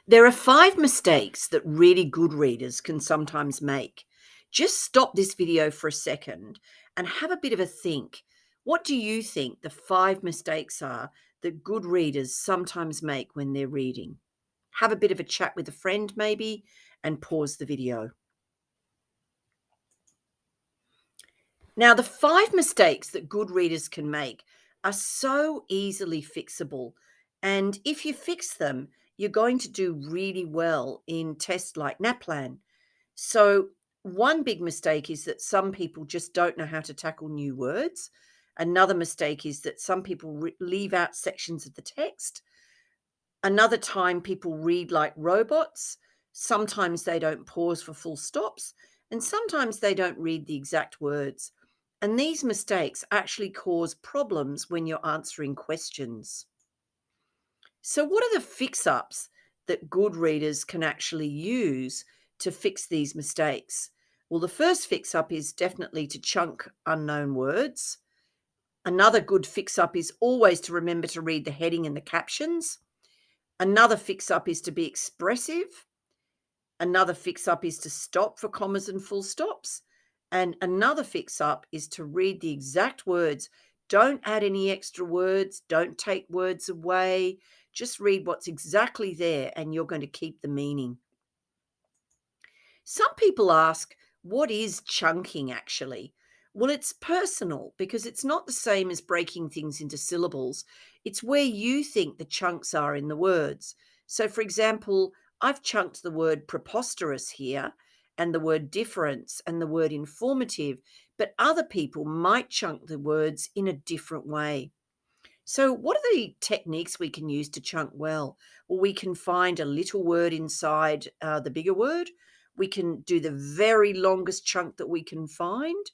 There are 5 mistakes that really good readers can sometimes make. Just stop this video for a second and have a bit of a think. What do you think the 5 mistakes are that good readers sometimes make when they're reading? Have a bit of a chat with a friend maybe and pause the video. Now, the 5 mistakes that good readers can make are so easily fixable. And if you fix them, you're going to do really well in tests like NAPLAN. So, one big mistake is that some people just don't know how to tackle new words. Another mistake is that some people leave out sections of the text. Another time, people read like robots. Sometimes they don't pause for full stops. And sometimes they don't read the exact words. And these mistakes actually cause problems when you're answering questions. So, what are the fix ups that good readers can actually use to fix these mistakes? Well, the first fix up is definitely to chunk unknown words. Another good fix up is always to remember to read the heading and the captions. Another fix up is to be expressive. Another fix up is to stop for commas and full stops. And another fix up is to read the exact words. Don't add any extra words. Don't take words away. Just read what's exactly there and you're going to keep the meaning. Some people ask, what is chunking actually? Well, it's personal because it's not the same as breaking things into syllables. It's where you think the chunks are in the words. So, for example, I've chunked the word preposterous here and the word difference and the word informative, but other people might chunk the words in a different way. So, what are the techniques we can use to chunk well? Well, we can find a little word inside the bigger word. We can do the very longest chunk that we can find.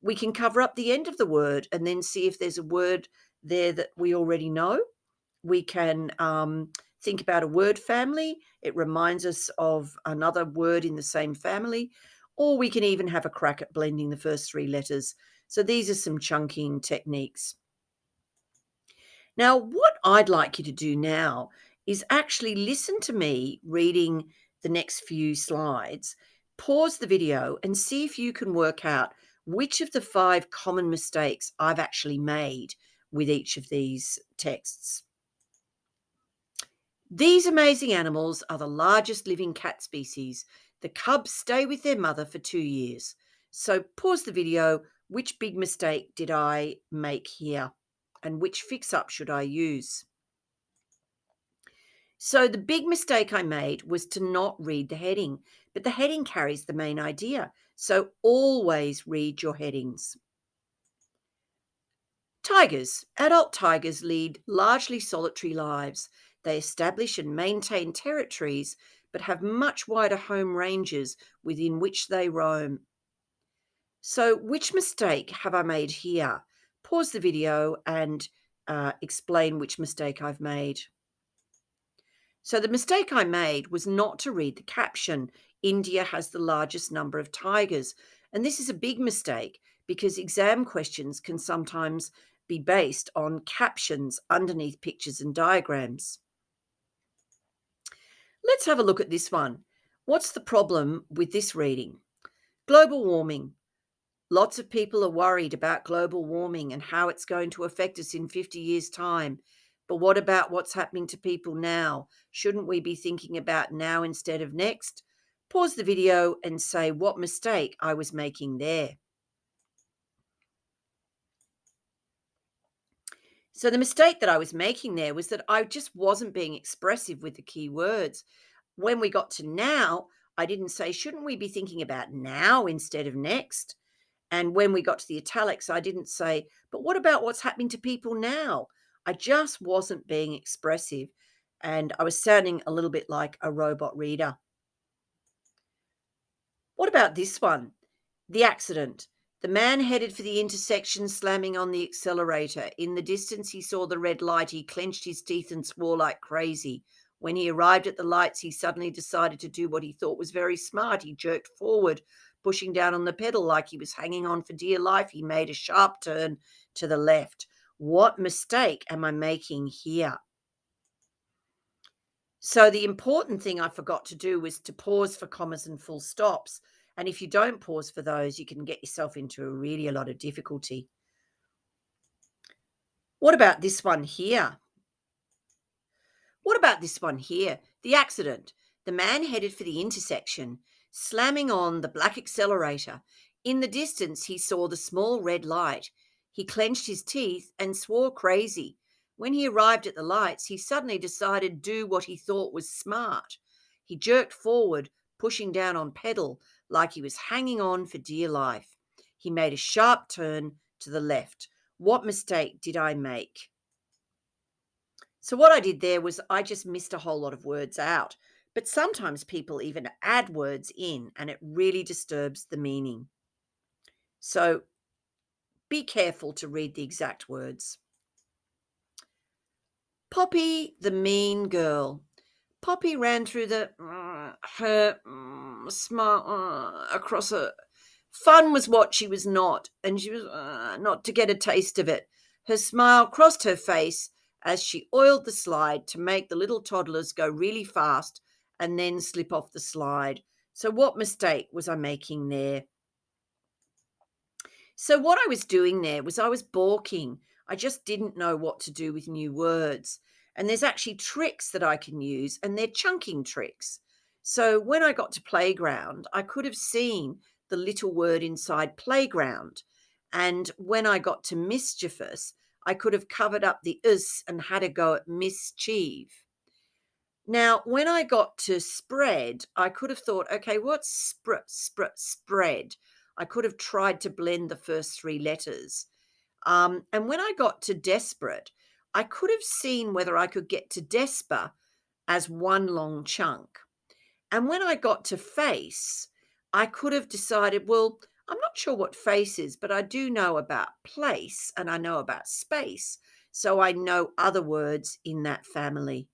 We can cover up the end of the word and then see if there's a word there that we already know. We can think about a word family. It reminds us of another word in the same family. Or we can even have a crack at blending the first 3 letters. So, these are some chunking techniques. Now, what I'd like you to do now is actually listen to me reading the next few slides, pause the video, and see if you can work out which of the 5 common mistakes I've actually made with each of these texts. These amazing animals are the largest living cat species. The cubs stay with their mother for 2 years. So, pause the video. Which big mistake did I make here? And which fix up should I use? So the big mistake I made was to not read the heading, but the heading carries the main idea. So always read your headings. Tigers. Adult tigers lead largely solitary lives. They establish and maintain territories, but have much wider home ranges within which they roam. So, which mistake have I made here? Pause the video and explain which mistake I've made. So the mistake I made was not to read the caption. India has the largest number of tigers. And this is a big mistake because exam questions can sometimes be based on captions underneath pictures and diagrams. Let's have a look at this one. What's the problem with this reading? Global warming. Lots of people are worried about global warming and how it's going to affect us in 50 years' time. But what about what's happening to people now? Shouldn't we be thinking about now instead of next? Pause the video and say what mistake I was making there. So, the mistake that I was making there was that I just wasn't being expressive with the key words. When we got to now, I didn't say, shouldn't we be thinking about now instead of next? And when we got to the italics, I didn't say, but what about what's happening to people now? I just wasn't being expressive. And I was sounding a little bit like a robot reader. What about this one? The accident. The man headed for the intersection, slamming on the accelerator. In the distance, he saw the red light. He clenched his teeth and swore like crazy. When he arrived at the lights, he suddenly decided to do what he thought was very smart. He jerked forward, pushing down on the pedal like he was hanging on for dear life. He made a sharp turn to the left. What mistake am I making here? So the important thing I forgot to do was to pause for commas and full stops. And if you don't pause for those, you can get yourself into a lot of difficulty. What about this one here? What about this one here? The accident. The man headed for the intersection, slamming on the black accelerator. In the distance, he saw the small red light. He clenched his teeth and swore crazy. When he arrived at the lights, he suddenly decided to do what he thought was smart. He jerked forward, pushing down on pedal like he was hanging on for dear life. He made a sharp turn to the left. What mistake did I make? So what I did there was I just missed a whole lot of words out. But sometimes people even add words in and it really disturbs the meaning. So be careful to read the exact words. Poppy, the mean girl. Poppy ran through her smile across her. Fun was what she was not, and she was not to get a taste of it. Her smile crossed her face as she oiled the slide to make the little toddlers go really fast and then slip off the slide. So, what mistake was I making there? So, what I was doing there was I was balking. I just didn't know what to do with new words. And there's actually tricks that I can use, and they're chunking tricks. So, when I got to playground, I could have seen the little word inside playground. And when I got to mischievous, I could have covered up the is and had a go at mischief. Now, when I got to spread, I could have thought, okay, what's spread? I could have tried to blend the first three letters. And when I got to desperate, I could have seen whether I could get to desper as one long chunk. And when I got to face, I could have decided, well, I'm not sure what face is, but I do know about place and I know about space. So I know other words in that family.